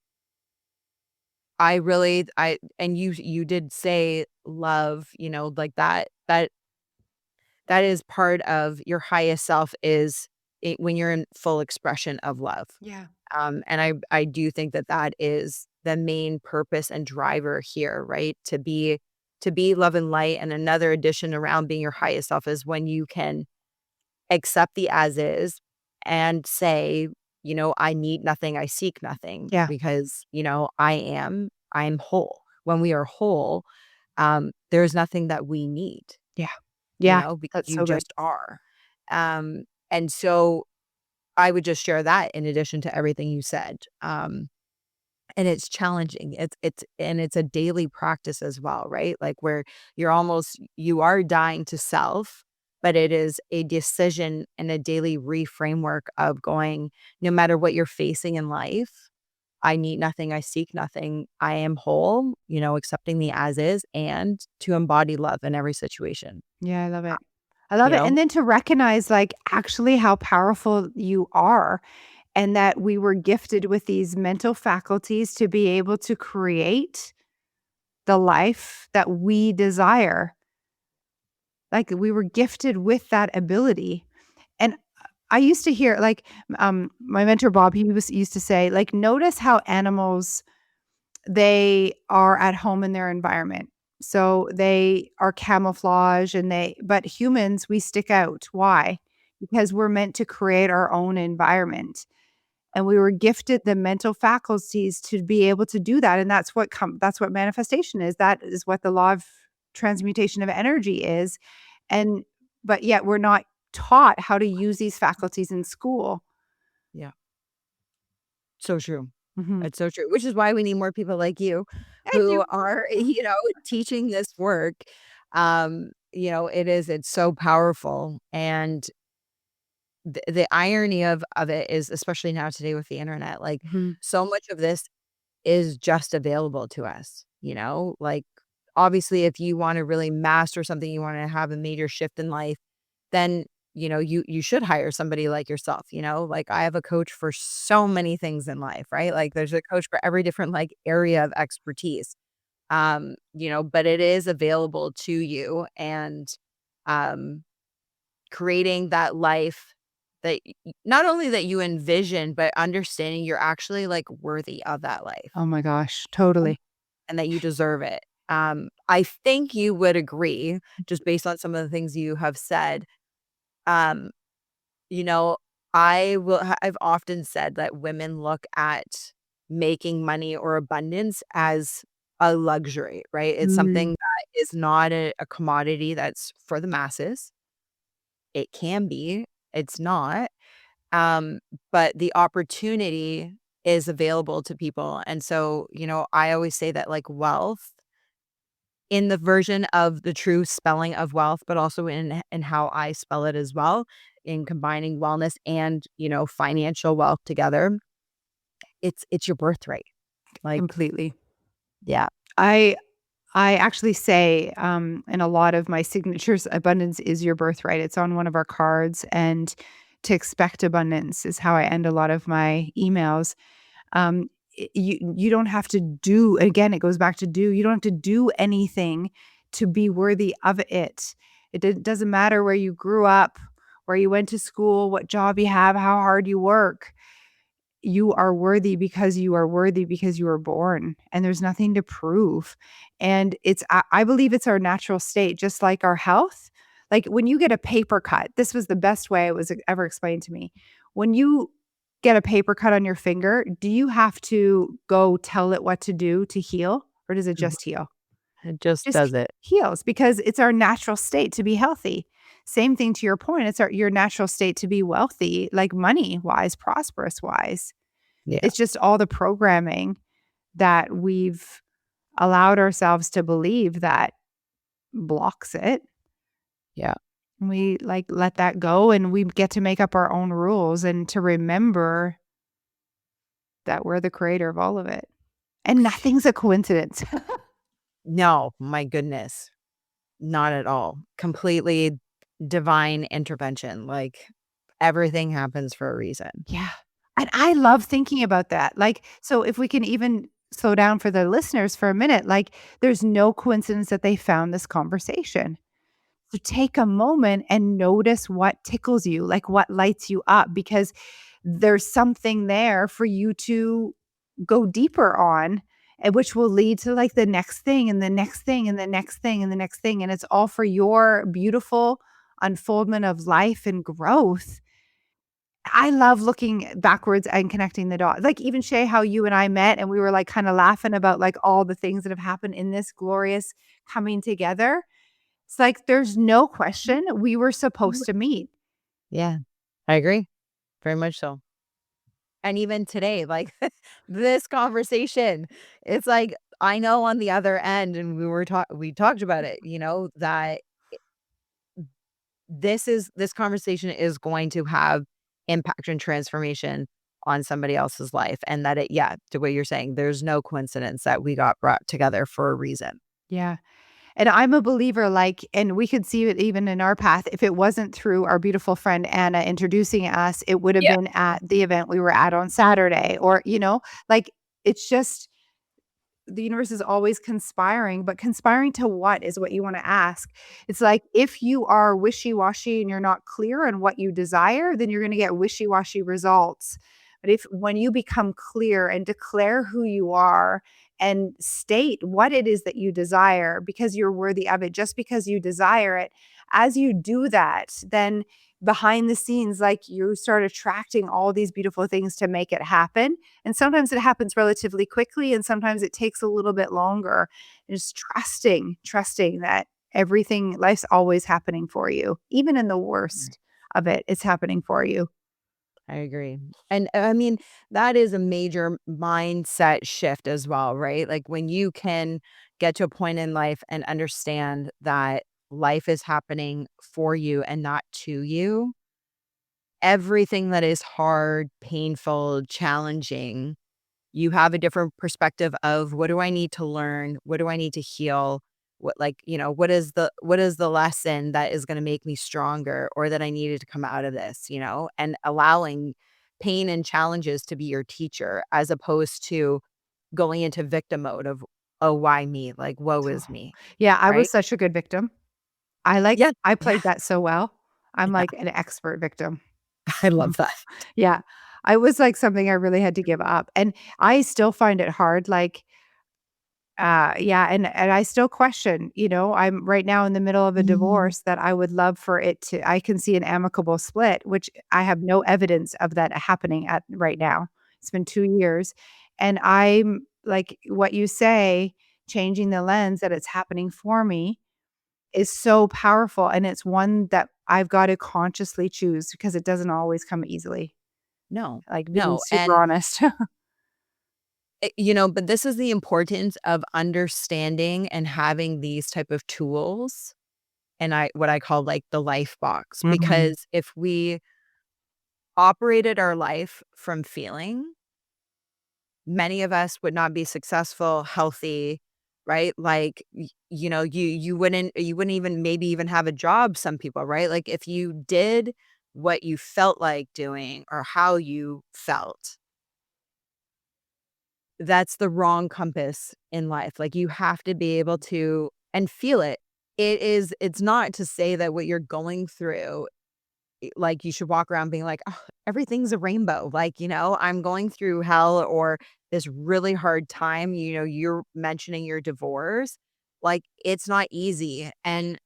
[SPEAKER 2] and you did say love, like that is part of your highest self is when you're in full expression of love.
[SPEAKER 3] Yeah.
[SPEAKER 2] And I do think that that is the main purpose and driver here, right? To be love and light. And another addition around being your highest self is when you can accept the as is and say, I need nothing, I seek nothing
[SPEAKER 3] Yeah.
[SPEAKER 2] because, I'm whole. When we are whole, there's nothing that we need,
[SPEAKER 3] Yeah. Yeah.
[SPEAKER 2] because
[SPEAKER 3] That's
[SPEAKER 2] you
[SPEAKER 3] so good.
[SPEAKER 2] just are. And so I would just share that in addition to everything you said. And it's challenging. It's a daily practice as well, right? Like where you are dying to self, but it is a decision and a daily reframework of going, no matter what you're facing in life, I need nothing, I seek nothing, I am whole, accepting the as is and to embody love in every situation.
[SPEAKER 3] Yeah, I love it. I love
[SPEAKER 2] You
[SPEAKER 3] it.
[SPEAKER 2] know?
[SPEAKER 3] And then to recognize like actually how powerful you are and that we were gifted with these mental faculties to be able to create the life that we desire. Like we were gifted with that ability. And I used to hear like my mentor Bob, used to say, like, notice how animals they are at home in their environment. So they are camouflage but humans, we stick out. Why? Because we're meant to create our own environment. And we were gifted the mental faculties to be able to do that. And that's what manifestation is. That is what the law of transmutation of energy is. And but yet we're not taught how to use these faculties in school.
[SPEAKER 2] Yeah. So true.
[SPEAKER 3] Mhm.
[SPEAKER 2] It's so true, which is why we need more people like you
[SPEAKER 3] Thank
[SPEAKER 2] who
[SPEAKER 3] you.
[SPEAKER 2] are, teaching this work. It's so powerful. And the irony of it is, especially now today with the internet, like
[SPEAKER 3] Mhm.
[SPEAKER 2] so much of this is just available to us, like obviously if you want to really master something, you want to have a major shift in life, then you should hire somebody like yourself, like I have a coach for so many things in life, right? Like there's a coach for every different like area of expertise. But it is available to you, and um creating that life that not only that you envision, but understanding you're actually like worthy of that life
[SPEAKER 3] Oh my gosh, totally.
[SPEAKER 2] and that you deserve it. I think you would agree, just based on some of the things you have said. Um, you know, I've often said that women look at making money or abundance as a luxury, right? It's
[SPEAKER 3] Mm.
[SPEAKER 2] something that is not a commodity that's for the masses. It can be, it's not. Um, but the opportunity is available to people. And so, I always say that like wealth in the version of the true spelling of wealth, but also in how I spell it as well, in combining wellness and, financial wealth together, it's your birthright. Like,
[SPEAKER 3] Completely.
[SPEAKER 2] yeah.
[SPEAKER 3] I I actually say, in a lot of my signatures, abundance is your birthright. It's on one of our cards, and to expect abundance is how I end a lot of my emails. You don't have to do, again, it goes back to do. You don't have to do anything to be worthy of it. Doesn't matter where you grew up, where you went to school, what job you have, how hard you work. You are worthy because you are worthy because you were born, and there's nothing to prove. And I believe it's our natural state, just like our health. Like when you get a paper cut, this was the best way it was ever explained to me. When you get a paper cut on your finger, do you have to go tell it what to do to heal, or does it
[SPEAKER 2] Mhm.
[SPEAKER 3] just heal?
[SPEAKER 2] It just
[SPEAKER 3] Just
[SPEAKER 2] does it.
[SPEAKER 3] heals because it's our natural state to be healthy. Same thing to your point, it's your natural state to be wealthy, like money-wise, prosperous-wise.
[SPEAKER 2] Yeah.
[SPEAKER 3] It's just all the programming that we've allowed ourselves to believe that blocks it.
[SPEAKER 2] Yeah.
[SPEAKER 3] We, like, let that go, and we get to make up our own rules and to remember that we're the creator of all of it, and nothing's a coincidence.
[SPEAKER 2] No, my goodness. Not at all. Completely divine intervention. Like everything happens for a reason.
[SPEAKER 3] Yeah, and I love thinking about that, like, so if we can even slow down for the listeners for a minute, like, there's no coincidence that they found this conversation. So take a moment and notice what tickles you, like what lights you up, because there's something there for you to go deeper on, and which will lead to like the next thing and the next thing and the next thing and the next thing. And it's all for your beautiful unfoldment of life and growth. I love looking backwards and connecting the dots. Like even Shae, how you and I met and we were like kind of laughing about like all the things that have happened in this glorious coming together. It's like there's no question we were supposed to meet.
[SPEAKER 2] Yeah, I agree. Very much so. And even today, like this conversation, it's like I know on the other end, and we talked about it, that this conversation is going to have impact and transformation on somebody else's life. And that to what you're saying, there's no coincidence that we got brought together for a reason.
[SPEAKER 3] Yeah. And I'm a believer, like, and we could see it even in our path. If it wasn't through our beautiful friend Anna introducing us, it would have
[SPEAKER 2] Yeah.
[SPEAKER 3] been at the event we were at on Saturday, or, like it's just the universe is always conspiring, but conspiring to what is what you want to ask. It's like if you are wishy washy and you're not clear on what you desire, then you're going to get wishy washy results. But if when you become clear and declare who you are and state what it is that you desire because you're worthy of it, just because you desire it, as you do that, then behind the scenes, like you start attracting all these beautiful things to make it happen. And sometimes it happens relatively quickly, and sometimes it takes a little bit longer. Just trusting that everything, life's always happening for you. Even in the worst of it, it's happening for you.
[SPEAKER 2] I agree. And I mean, that is a major mindset shift as well, right? Like when you can get to a point in life and understand that life is happening for you and not to you, everything that is hard, painful, challenging, you have a different perspective of what do I need to learn? What do I need to heal? What is the lesson that is going to make me stronger or that I needed to come out of this, and allowing pain and challenges to be your teacher as opposed to going into victim mode of, oh, why me? Like, woe is me.
[SPEAKER 3] Yeah, I
[SPEAKER 2] Right.
[SPEAKER 3] was such a good victim.
[SPEAKER 2] Yeah.
[SPEAKER 3] I
[SPEAKER 2] Yeah.
[SPEAKER 3] played that so well. I'm
[SPEAKER 2] Yeah.
[SPEAKER 3] like an expert victim.
[SPEAKER 2] I
[SPEAKER 3] Mhm.
[SPEAKER 2] love that.
[SPEAKER 3] Yeah. I was like something I really had to give up. And I still find it hard. Like, yeah, and I still question, I'm right now in the middle of a
[SPEAKER 2] Mm.
[SPEAKER 3] divorce that I would love for it to I can see an amicable split, which I have no evidence of that happening at right now. It's been 2 years, and I'm like what you say, changing the lens that it's happening for me is so powerful, and it's one that I've got to consciously choose because it doesn't always come easily,
[SPEAKER 2] No,
[SPEAKER 3] like being
[SPEAKER 2] no.
[SPEAKER 3] super
[SPEAKER 2] And
[SPEAKER 3] honest.
[SPEAKER 2] But this is the importance of understanding and having these type of tools and what I call like the life box,
[SPEAKER 3] Mhm.
[SPEAKER 2] because if we operated our life from feeling, many of us would not be successful, healthy, right? Like you wouldn't even maybe even have a job, some people, right? Like if you did what you felt like doing or how you felt, that's the wrong compass in life. Like you have to be able to and feel it. It's not to say that what you're going through, like you should walk around being like, oh, everything's a rainbow. Like, I'm going through hell or this really hard time. You're mentioning your divorce. Like it's not easy. And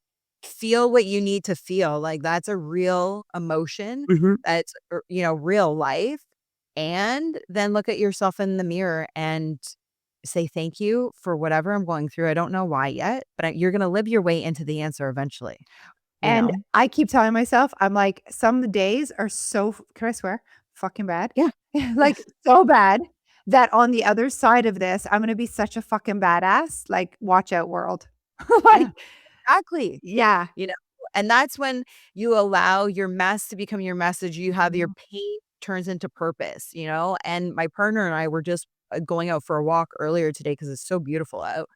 [SPEAKER 2] feel what you need to feel. Like that's a real emotion. That's, real life. And then look at yourself in the mirror and say, thank you for whatever I'm going through. I don't know why yet, but you're going to live your way into the answer eventually,
[SPEAKER 3] And I keep telling myself, I'm like, some days are so, can I swear? Fucking bad.
[SPEAKER 2] Yeah.
[SPEAKER 3] Like so bad that on the other side of this, I'm going to be such a fucking badass. Like, watch out, world. Like,
[SPEAKER 2] Yeah, exactly.
[SPEAKER 3] yeah.
[SPEAKER 2] And that's when you allow your mess to become your message. You have your
[SPEAKER 3] Mhm.
[SPEAKER 2] pain turns into purpose, and my partner and I were just going out for a walk earlier today because it's so beautiful out.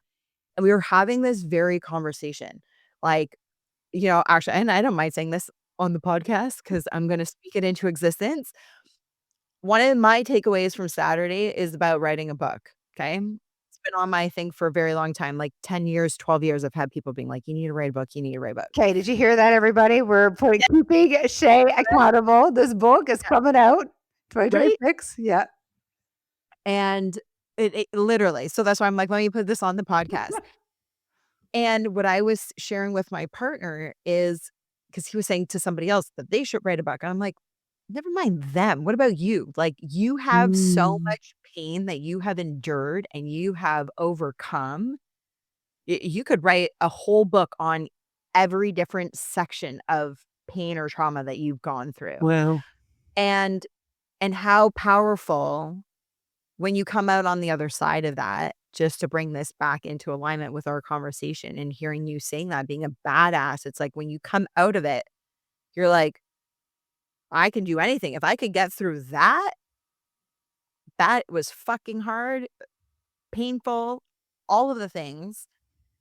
[SPEAKER 2] And we were having this very conversation. Like, actually, and I don't mind saying this on the podcast because I'm going to speak it into existence. One of my takeaways from Saturday is about writing a book. Okay. It's been on my thing for a very long time, like 10 years, 12 years. I've had people being like, you need to write a book. You need to write a book.
[SPEAKER 3] Okay, did you hear that, everybody? We're keeping Shae accountable. This book is coming out
[SPEAKER 2] Right.
[SPEAKER 3] 2026. Yeah.
[SPEAKER 2] And it literally, so that's why I'm like, let me put this on the podcast. And what I was sharing with my partner is because he was saying to somebody else that they should write a book. And I'm like, never mind them. What about you? Like, you have so
[SPEAKER 3] Mm.
[SPEAKER 2] much pain that you have endured and you have overcome. You could write a whole book on every different section of pain or trauma that you've gone through.
[SPEAKER 3] Wow.
[SPEAKER 2] And how powerful when you come out on the other side of that, just to bring this back into alignment with our conversation and hearing you saying that, being a badass, it's like when you come out of it, you're like, I can do anything. If I could get through that, that was fucking hard, painful, all of the things.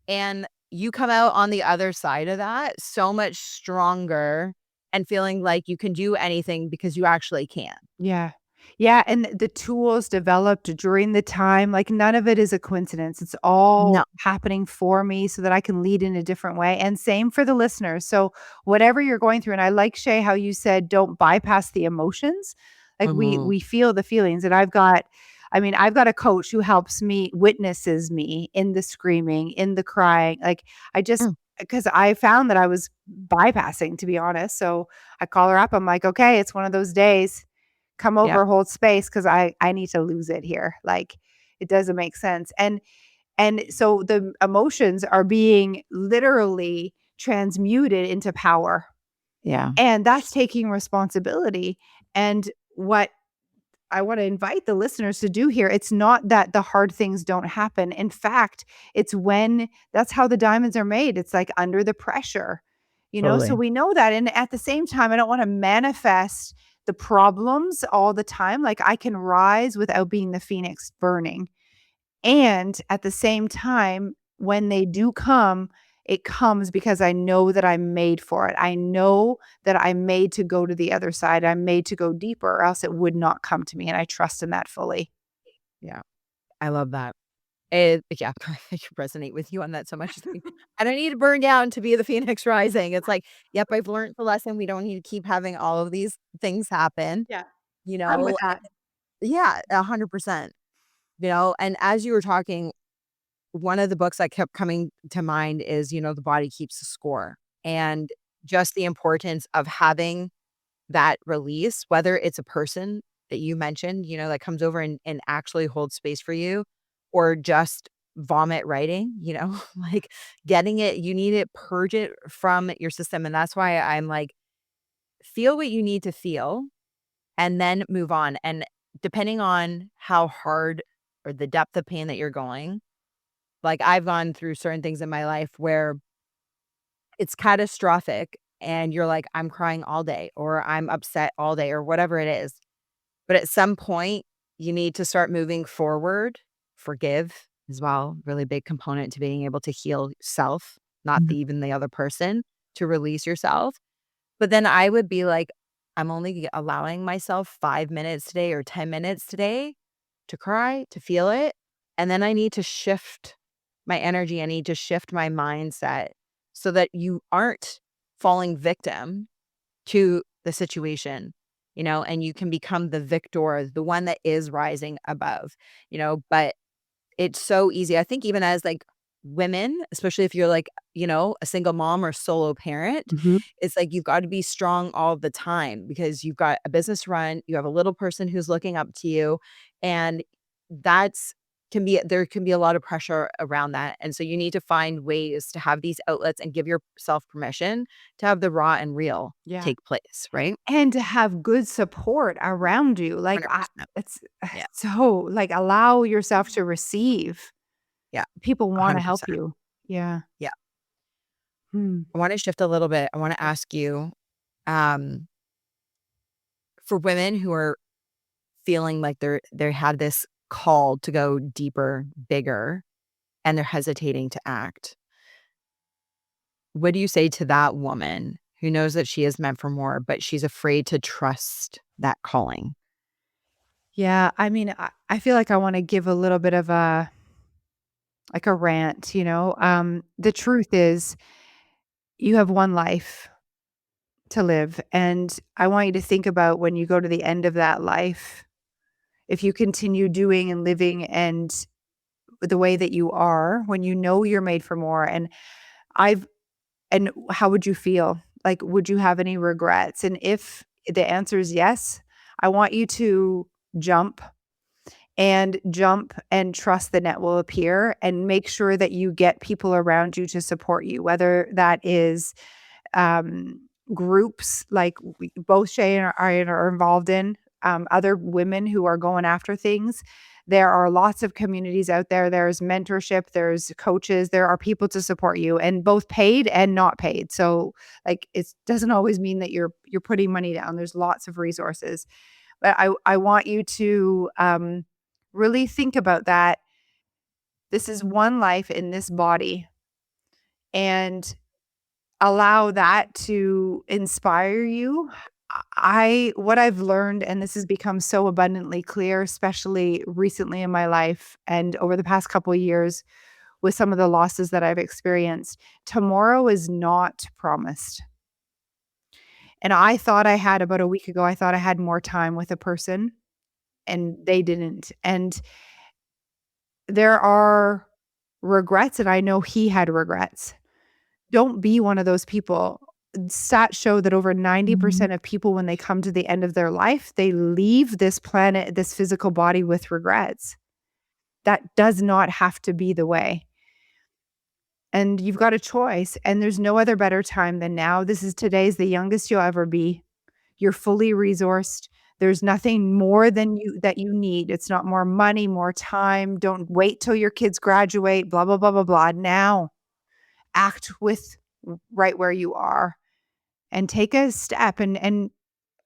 [SPEAKER 2] And you come out on the other side of that so much stronger and feeling like you can do anything because you actually can.
[SPEAKER 3] Yeah. Yeah, and the tools developed during the time, like, none of it is a coincidence. It's all
[SPEAKER 2] No.
[SPEAKER 3] happening for me so that I can lead in a different way, and same for the listeners. So, whatever you're going through, and I like, Shae, how you said, "Don't bypass the emotions." Like,
[SPEAKER 2] Mhm.
[SPEAKER 3] we feel the feelings, and I've got a coach who helps me, witnesses me in the screaming, in the crying. Like, I just
[SPEAKER 2] Mm.
[SPEAKER 3] because I found that I was bypassing, to be honest. So, I call her up. I'm like, "Okay, it's one of those days. Come
[SPEAKER 2] Yep.
[SPEAKER 3] over, hold space because I need to lose it here." Like, it doesn't make sense. And so the emotions are being literally transmuted into power.
[SPEAKER 2] Yeah.
[SPEAKER 3] And that's taking responsibility. And what I want to invite the listeners to do here, it's not that the hard things don't happen. In fact, it's when that's how the diamonds are made. It's like under the pressure, so
[SPEAKER 2] Totally.
[SPEAKER 3] we know that. And at the same time, I don't want to manifest the problems all the time. Like, I can rise without being the phoenix burning. And at the same time, when they do come, it comes because I know that I'm made for it. I know that I'm made to go to the other side. I'm made to go deeper, or else it would not come to me. And I trust in that fully.
[SPEAKER 2] Yeah. I love that. Yeah, I resonate with you on that so much. It's like, I don't need to burn down to be the phoenix rising. It's like, yep, I've learned the lesson. We don't need to keep having all of these things happen,
[SPEAKER 3] Yeah.
[SPEAKER 2] you
[SPEAKER 3] I'm with
[SPEAKER 2] know?
[SPEAKER 3] that.
[SPEAKER 2] Yeah, 100%. And as you were talking, one of the books that kept coming to mind is, The Body Keeps the Score. And just the importance of having that release, whether it's a person that you mentioned, that comes over and actually holds space for you, or just vomit writing, like getting it, you need it, purge it from your system. And that's why I'm like, feel what you need to feel and then move on. And depending on how hard or the depth of pain that you're going, like I've gone through certain things in my life where it's catastrophic and you're like, I'm crying all day or I'm upset all day or whatever it is. But at some point, you need to start moving forward. Forgive as well, really big component to being able to heal self, not
[SPEAKER 3] Mhm.
[SPEAKER 2] even the other person, to release yourself. But then I would be like, I'm only allowing myself 5 minutes today or 10 minutes today to cry, to feel it. And then I need to shift my energy. I need to shift my mindset so that you aren't falling victim to the situation, and you can become the victor, the one that is rising above, but it's so easy. I think even as like women, especially if you're like, a single mom or solo parent,
[SPEAKER 3] Mhm.
[SPEAKER 2] it's like you've got to be strong all the time because you've got a business to run, you have a little person who's looking up to you, and that's there can be a lot of pressure around that. And so you need to find ways to have these outlets and give yourself permission to have the raw and real
[SPEAKER 3] Yeah.
[SPEAKER 2] take place, right?
[SPEAKER 3] And to have good support around you. Like,
[SPEAKER 2] 100%.
[SPEAKER 3] it's
[SPEAKER 2] Yeah.
[SPEAKER 3] so, like, allow yourself to receive.
[SPEAKER 2] Yeah.
[SPEAKER 3] People wanna help
[SPEAKER 2] 100%.
[SPEAKER 3] you. Yeah.
[SPEAKER 2] Yeah.
[SPEAKER 3] Hmm.
[SPEAKER 2] I want to shift a little bit. I want to ask you, um, for women who are feeling like they had this call to go deeper, bigger, and they're hesitating to act. What do you say to that woman who knows that she is meant for more, but she's afraid to trust that calling?
[SPEAKER 3] Yeah, I mean, I feel like I wanna give a little bit of a like a rant, you know? The truth is you have one life to live, and I want you to think about when you go to the end of that life, if you continue doing and living and the way that you are, when you know you're made for more, I've and how would you feel? Like, would you have any regrets? And if the answer is yes, I want you to jump jump and trust the net will appear, and make sure that you get people around you to support you, whether that is um, groups like both Shae and I are involved in, other women who are going after things. There are lots of communities out there. There's mentorship, there's coaches, there are people to support you, and both paid and not paid. So, like, it doesn't always mean that you're putting money down. There's lots of resources. But I want you to really think about that. This is one life in this body, and allow that to inspire you. I what I've learned, and this has become so abundantly clear, especially recently in my life and over the past couple of years with some of the losses that I've experienced, tomorrow is not promised. And I thought I had about a week ago, I thought I had more time with a person, and they didn't. And there are regrets, and I know he had regrets. Don't be one of those people. Stats show that over 90% of people, when they come to the end of their life, they leave this planet, this physical body, with regrets. That does not have to be the way. And you've got a choice, and there's no other better time than now. Today's the youngest you'll ever be. You're fully resourced. There's nothing more than you that you need. It's not more money, more time. Don't wait till your kids graduate, blah, blah, blah, blah, blah. Now, act with right where you are and take a step, and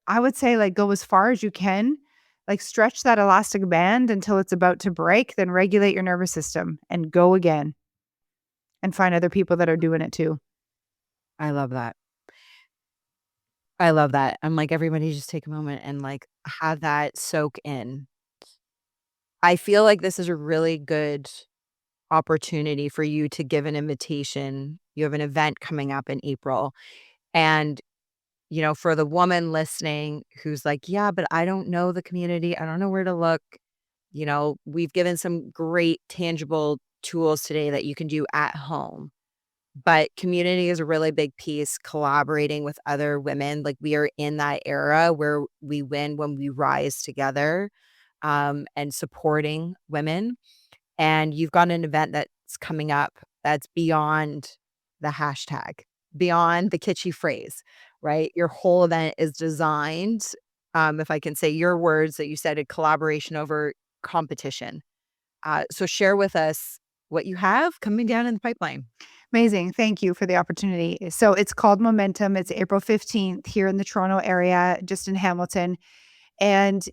[SPEAKER 3] I would say, like, go as far as you can. Like, stretch that elastic band until it's about to break, then regulate your nervous system and go again, and find other people that are doing it too.
[SPEAKER 2] I love that. I love that. I'm like, everybody just take a moment and like have that soak in. I feel like this is a really good opportunity for you to give an invitation. You have an event coming up in April. And, for the woman listening who's like, yeah, but I don't know the community. I don't know where to look. We've given some great tangible tools today that you can do at home. But community is a really big piece, collaborating with other women. Like, we are in that era where we win when we rise together, and supporting women. And you've got an event that's coming up that's beyond the hashtag, beyond the kitschy phrase, right? Your whole event is designed, if I can say your words that you said, a collaboration over competition. So share with us what you have coming down in the pipeline.
[SPEAKER 3] Amazing. Thank you for the opportunity. So it's called Momentum. It's April 15th here in the Toronto area, just in Hamilton. And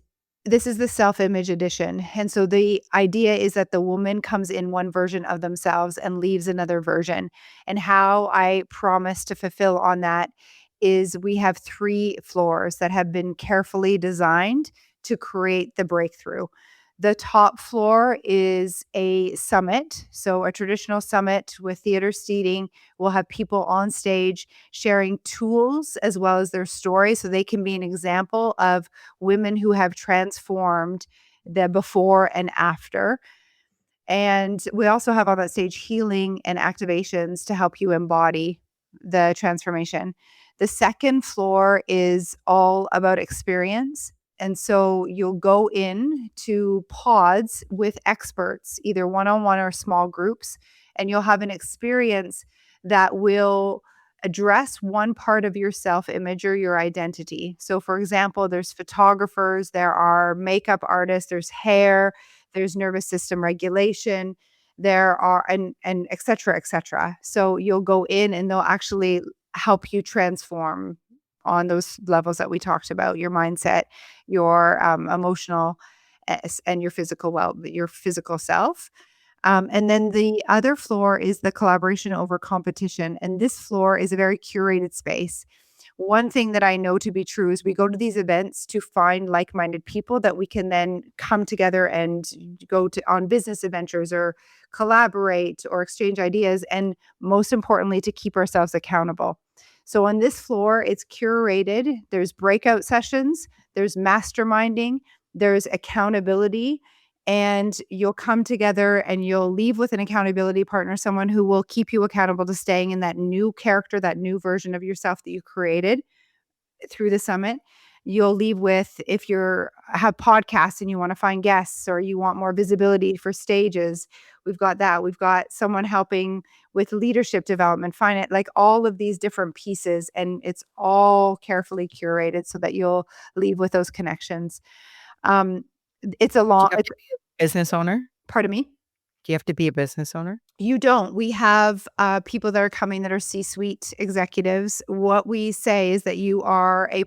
[SPEAKER 3] this is the self-image edition. And so the idea is that the woman comes in one version of themselves and leaves another version. And how I promise to fulfill on that is we have 3 floors that have been carefully designed to create the breakthrough. The top floor is a summit, so a traditional summit with theater seating. We'll have people on stage sharing tools as well as their stories, so they can be an example of women who have transformed the before and after. And we also have on that stage healing and activations to help you embody the transformation. The second floor is all about experience. And so you'll go in to pods with experts, either one-on-one or small groups, and you'll have an experience that will address one part of your self-image or your identity. So for example, there's photographers, there are makeup artists, there's hair, there's nervous system regulation, there are and et cetera, et cetera. So you'll go in and they'll actually help you transform on those levels that we talked about, your mindset, your emotional and your your physical self. And then the other floor is the collaboration over competition. And this floor is a very curated space. One thing that I know to be true is we go to these events to find like-minded people that we can then come together and go to on business adventures or collaborate or exchange ideas. And most importantly, to keep ourselves accountable. So on this floor, it's curated. There's breakout sessions, there's masterminding, there's accountability, and you'll come together and you'll leave with an accountability partner, someone who will keep you accountable to staying in that new character, that new version of yourself that you created through the summit. You'll leave with, if you have podcasts and you want to find guests or you want more visibility for stages, we've got that. We've got someone helping with leadership development, finance, like all of these different pieces. And it's all carefully curated so that you'll leave with those connections. It's a
[SPEAKER 2] Do
[SPEAKER 3] long,
[SPEAKER 2] you have to be a business owner?
[SPEAKER 3] pardon me.
[SPEAKER 2] Do you have to be a business owner?
[SPEAKER 3] You don't. We have people that are coming that are C-suite executives. What we say is that you are a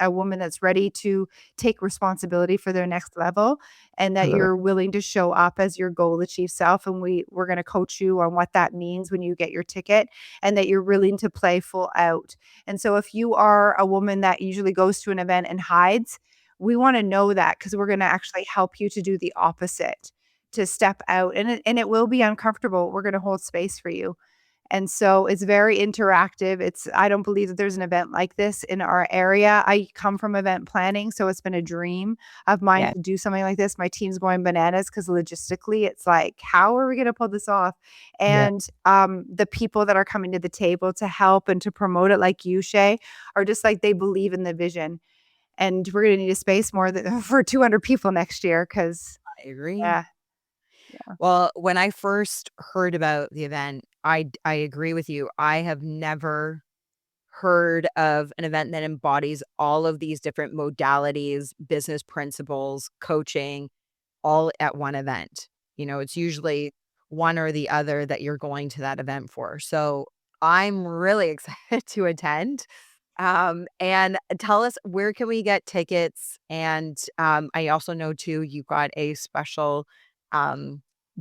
[SPEAKER 3] woman that's ready to take responsibility for their next level, and
[SPEAKER 2] I
[SPEAKER 3] that
[SPEAKER 2] love it.
[SPEAKER 3] you're willing to show up as your goal achieved self. And we're going to coach you on what that means when you get your ticket, and that you're willing to play full out. And so if you are a woman that usually goes to an event and hides, we want to know that, because we're going to actually help you to do the opposite, to step out, and it will be uncomfortable. We're going to hold space for you. And so it's very interactive. I don't believe that there's an event like this in our area. I come from event planning, so it's been a dream of mine
[SPEAKER 2] Yeah.
[SPEAKER 3] to do something like this. My team's going bananas because logistically it's like, how are we going to pull this off?
[SPEAKER 2] Yeah.
[SPEAKER 3] And the people that are coming to the table to help and to promote it, like you, Shae, are just like, they believe in the vision. And we're going to need a space for 200 people next year, because
[SPEAKER 2] I agree.
[SPEAKER 3] yeah.
[SPEAKER 2] Well, when I first heard about the event, I agree with you. I have never heard of an event that embodies all of these different modalities, business principles, coaching, all at one event. It's usually one or the other that you're going to that event for. So I'm really excited to attend. And tell us, where can we get tickets? And I also know too, you got a special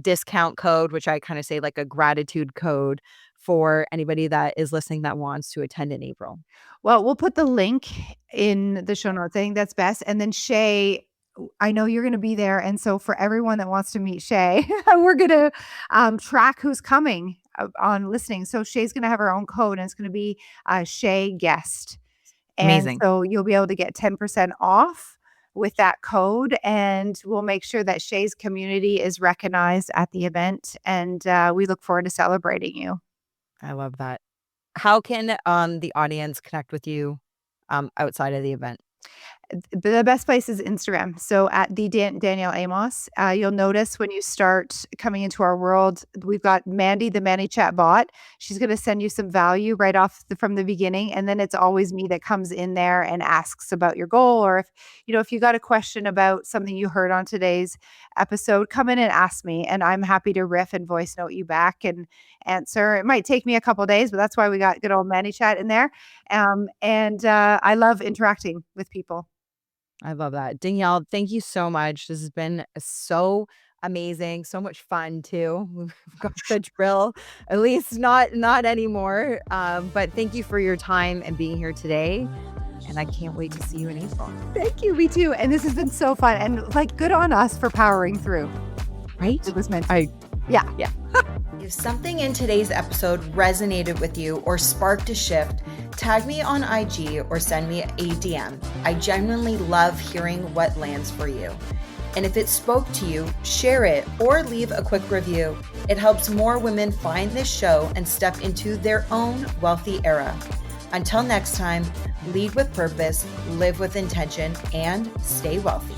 [SPEAKER 2] discount code, which I kind of say like a gratitude code for anybody that is listening that wants to attend in April.
[SPEAKER 3] Well, we'll put the link in the show notes. I think that's best. And then Shae, I know you're going to be there. And so for everyone that wants to meet Shae, we're going to track who's coming on listening. So Shae's going to have her own code, and it's going to be Shae Guest. And
[SPEAKER 2] Amazing.
[SPEAKER 3] so you'll be able to get 10% off with that code. And we'll make sure that Shae's community is recognized at the event. And we look forward to celebrating you.
[SPEAKER 2] I love that. How can the audience connect with you outside of the event?
[SPEAKER 3] The best place is Instagram. So at the Danielle Amos, you'll notice when you start coming into our world, we've got Mandy, the ManyChat bot. She's going to send you some value right off from the beginning. And then it's always me that comes in there and asks about your goal. Or if you got a question about something you heard on today's episode, come in and ask me. And I'm happy to riff and voice note you back and answer. It might take me a couple of days, but that's why we got good old ManyChat in there. And I love interacting with people.
[SPEAKER 2] I love that. Danielle, thank you so much. This has been so amazing, so much fun too. We've got the drill, at least not anymore. But thank you for your time and being here today. And I can't wait to see you in April.
[SPEAKER 3] Thank you. Me too. And this has been so fun. And good on us for powering through.
[SPEAKER 2] Right?
[SPEAKER 3] It was meant to. Yeah.
[SPEAKER 1] If something in today's episode resonated with you or sparked a shift, tag me on IG or send me a DM. I genuinely love hearing what lands for you. And if it spoke to you, share it or leave a quick review. It helps more women find this show and step into their own wealthy era. Until next time, lead with purpose, live with intention, and stay wealthy.